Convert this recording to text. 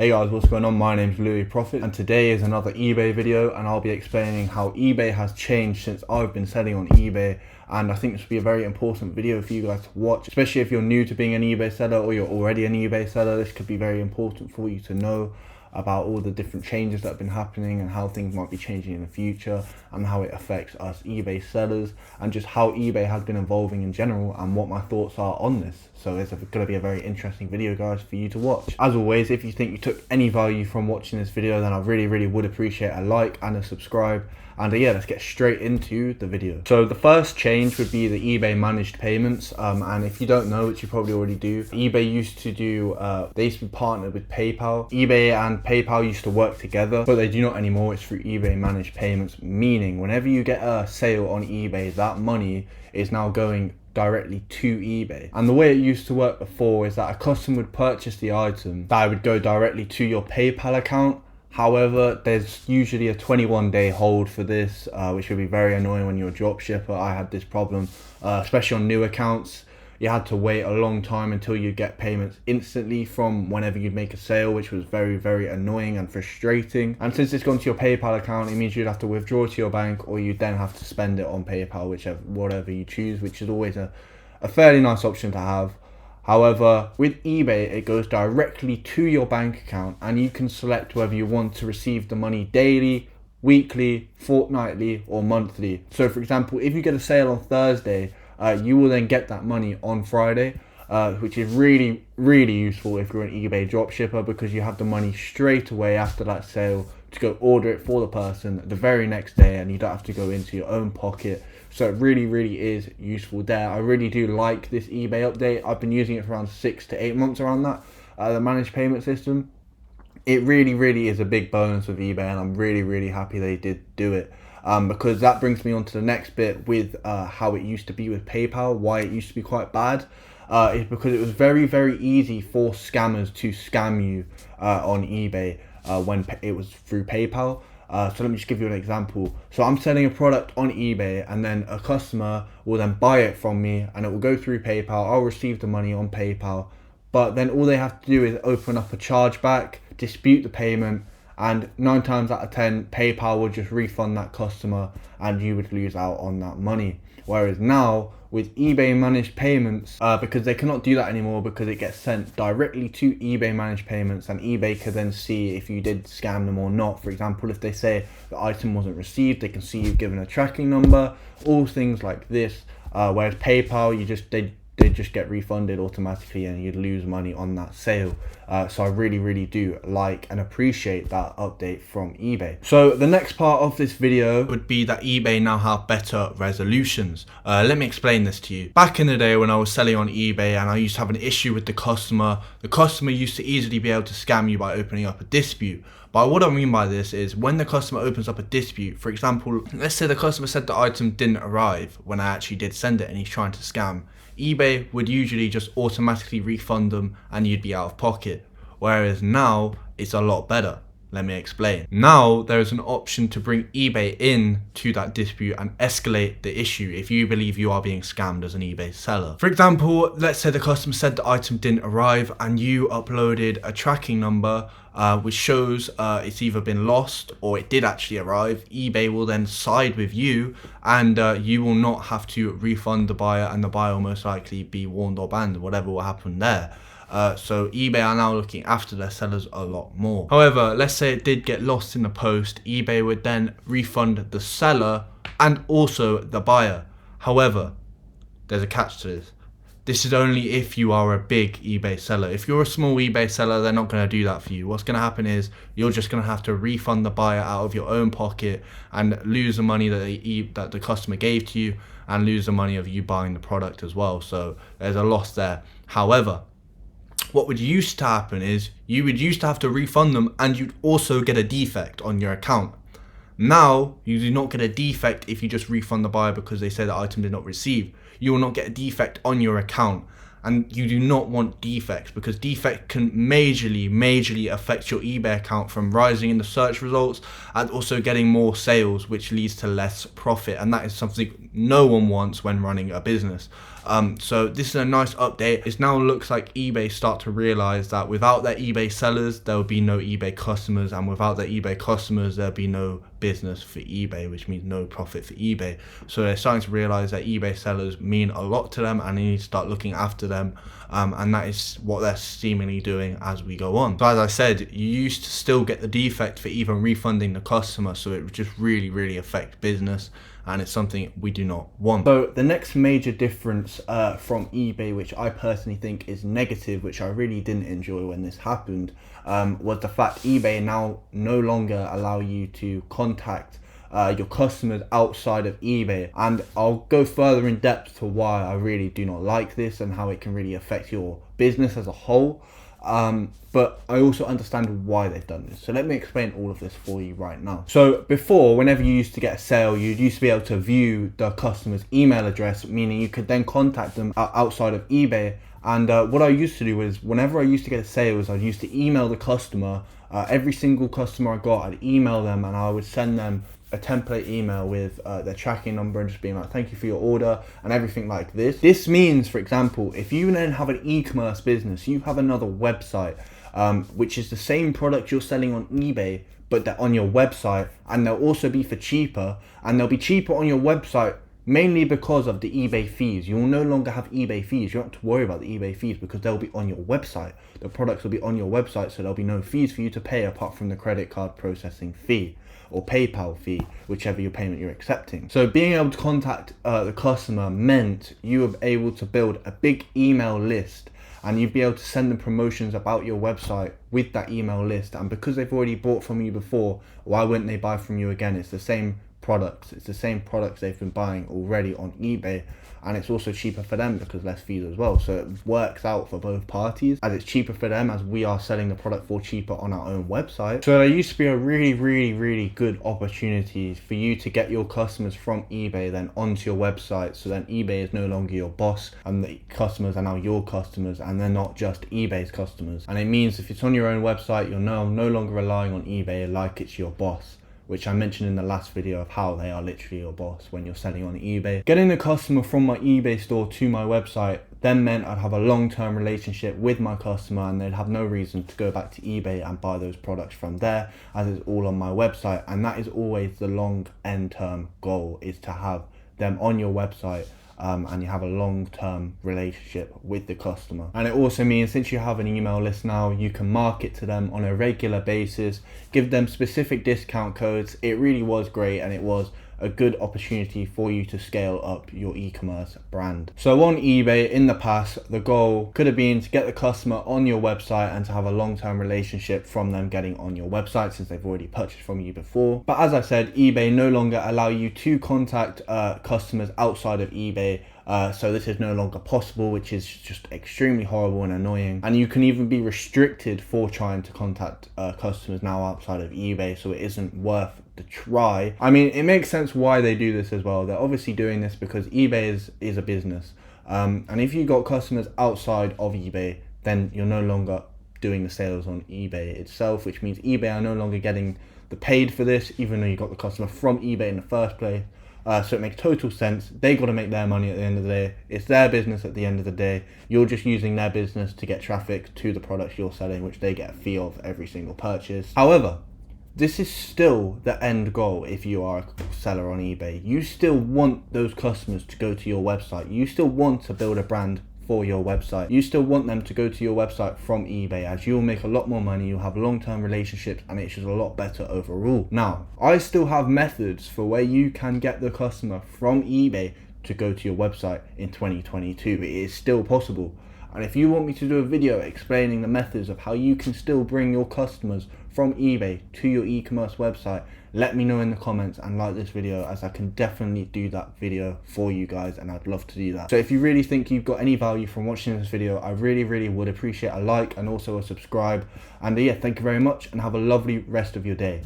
Hey guys, what's going on? My name's Louis Profit and today is another eBay video, and I'll be explaining how eBay has changed since I've been selling on eBay. And I think this will be a very important video for you guys to watch, especially if you're new to being an eBay seller or you're already an eBay seller. This could be very important for you to know about all the different changes that have been happening and how things might be changing in the future and how it affects us eBay sellers and just how eBay has been evolving in general and what my thoughts are on this. So it's going to be a very interesting video, guys, for you to watch. As always, if you think you took any value from watching this video, then I really would appreciate a like and a subscribe. And yeah, let's get straight into the video. So the first change would be the eBay managed payments. And if you don't know, which you probably already do, eBay used to do, they used to be partnered with PayPal. eBay and PayPal used to work together, but they do not anymore. It's through eBay managed payments, meaning whenever you get a sale on eBay, that money is now going directly to eBay. And the way it used to work before is that a customer would purchase the item, that would go directly to your PayPal account. However, there's usually a 21-day hold for this, which would be very annoying when you're a drop shipper. I had this problem, especially on new accounts. You had to wait a long time until you get payments instantly from whenever you'd make a sale, which was very annoying and frustrating. And since it's gone to your PayPal account, it means you'd have to withdraw to your bank, or you then have to spend it on PayPal, whatever you choose, which is always a fairly nice option to have. However, with eBay, it goes directly to your bank account and you can select whether you want to receive the money daily, weekly, fortnightly, or monthly. So for example, if you get a sale on Thursday, you will then get that money on Friday, which is really useful if you're an eBay dropshipper, because you have the money straight away after that sale to go order it for the person the very next day, and you don't have to go into your own pocket. So it really is useful there. I really do like this eBay update. I've been using it for around 6 to 8 months around that, the managed payment system. It really is a big bonus with eBay, and I'm really happy they did do it. Because that brings me on to the next bit with how it used to be with PayPal, why it used to be quite bad. Is because it was very easy for scammers to scam you on eBay when it was through PayPal. So let me just give you an example. So I'm selling a product on eBay, and then a customer will then buy it from me, and it will go through PayPal. I'll receive the money on PayPal, but then all they have to do is open up a chargeback, dispute the payment, and 9 times out of 10, PayPal will just refund that customer and you would lose out on that money. Whereas now, with eBay managed payments, because they cannot do that anymore, because it gets sent directly to eBay managed payments, and eBay can then see if you did scam them or not. For example, if they say the item wasn't received, they can see you've given a tracking number, all things like this. Whereas PayPal, they just get refunded automatically and you'd lose money on that sale. So I really do like and appreciate that update from eBay. So the next part of this video would be that eBay now have better resolutions. Let me explain this to you. Back in the day when I was selling on eBay and I used to have an issue with the customer used to easily be able to scam you by opening up a dispute. But what I mean by this is when the customer opens up a dispute, for example, let's say the customer said the item didn't arrive when I actually did send it and he's trying to scam. eBay would usually just automatically refund them and you'd be out of pocket. Whereas now it's a lot better. Let me explain. Now there is an option to bring eBay in to that dispute and escalate the issue if you believe you are being scammed as an eBay seller. For example, let's say the customer said the item didn't arrive and you uploaded a tracking number which shows it's either been lost or it did actually arrive. eBay will then side with you and you will not have to refund the buyer, and the buyer will most likely be warned or banned, whatever will happen there. So eBay are now looking after their sellers a lot more. However, let's say it did get lost in the post, eBay would then refund the seller and also the buyer. However, there's a catch to this. This is only if you are a big eBay seller. If you're a small eBay seller, they're not going to do that for you. What's going to happen is you're just going to have to refund the buyer out of your own pocket and lose the money that the customer gave to you, and lose the money of you buying the product as well. So there's a loss there. However, what would used to happen is you would used to have to refund them and you'd also get a defect on your account. Now, you do not get a defect if you just refund the buyer because they say the item did not receive. You will not get a defect on your account. and you do not want defects, because defect can majorly affect your eBay account from rising in the search results and also getting more sales, which leads to less profit, and that is something no one wants when running a business. So this is a nice update. It now looks like eBay start to realize that without their eBay sellers, there will be no eBay customers, and without their eBay customers, there'll be no business for eBay, which means no profit for eBay. So they're starting to realize that eBay sellers mean a lot to them, and they need to start looking after them, and that is what they're seemingly doing as we go on. So as I said, you used to still get the defect for even refunding the customer, so it would just really affect business, and it's something we do not want. So the next major difference from eBay, which I personally think is negative, which I really didn't enjoy when this happened, was the fact eBay now no longer allow you to contact your customers outside of eBay, and I'll go further in depth to why I really do not like this and how it can really affect your business as a whole. But I also understand why they've done this. So let me explain all of this for you right now. So before, whenever you used to get a sale, you used to be able to view the customer's email address, meaning you could then contact them outside of eBay. And what I used to do is, whenever I used to get sales, I used to email the customer. Every single customer I got, I'd email them, and I would send them a template email with their tracking number and just being like, thank you for your order and everything like this. This means, for example, if you then have an e-commerce business, you have another website, which is the same product you're selling on eBay, but they're on your website, and they'll also be for cheaper, and they'll be cheaper on your website mainly because of the eBay fees. You will no longer have eBay fees. You don't have to worry about the eBay fees because they'll be on your website. The products will be on your website, so there'll be no fees for you to pay apart from the credit card processing fee or PayPal fee, whichever your payment you're accepting. So being able to contact the customer meant you were able to build a big email list, and you'd be able to send them promotions about your website with that email list. And because they've already bought from you before, why wouldn't they buy from you again? It's the same products. It's the same products they've been buying already on eBay, and it's also cheaper for them because less fees as well. So it works out for both parties, as it's cheaper for them as we are selling the product for cheaper on our own website. So there used to be a really good opportunity for you to get your customers from eBay then onto your website, so then eBay is no longer your boss and the customers are now your customers, and they're not just eBay's customers. And it means if it's on your own website, you're no longer relying on eBay like it's your boss, which I mentioned in the last video of how they are literally your boss when you're selling on eBay. Getting the customer from my eBay store to my website then meant I'd have a long-term relationship with my customer, and they'd have no reason to go back to eBay and buy those products from there, as it's all on my website. And that is always the long end term goal, is to have them on your website, and you have a long-term relationship with the customer. And it also means, since you have an email list now, you can market to them on a regular basis, give them specific discount codes. It really was great, and it was a good opportunity for you to scale up your e-commerce brand. So on eBay in the past, the goal could have been to get the customer on your website and to have a long-term relationship from them getting on your website, since they've already purchased from you before. But as I said, eBay no longer allow you to contact customers outside of eBay. So this is no longer possible, which is just extremely horrible and annoying. And you can even be restricted for trying to contact customers now outside of eBay, so it isn't worth the try. I mean, it makes sense why they do this as well. They're obviously doing this because eBay is a business. And if you got customers outside of eBay, then you're no longer doing the sales on eBay itself, which means eBay are no longer getting the paid for this, even though you got the customer from eBay in the first place. So it makes total sense. They got to make their money at the end of the day. It's their business at the end of the day. You're just using their business to get traffic to the products you're selling, which they get a fee of every single purchase. However, this is still the end goal. If you are a seller on eBay, you still want those customers to go to your website. You still want to build a brand for your website. You still want them to go to your website from eBay, as you'll make a lot more money, you'll have long-term relationships, and it's just a lot better overall. Now, I still have methods for where you can get the customer from eBay to go to your website in 2022. It is still possible. And if you want me to do a video explaining the methods of how you can still bring your customers from eBay to your e-commerce website, let me know in the comments and like this video, as I can definitely do that video for you guys, and I'd love to do that. So if you really think you've got any value from watching this video, I really would appreciate a like and also a subscribe. And yeah, thank you very much and have a lovely rest of your day.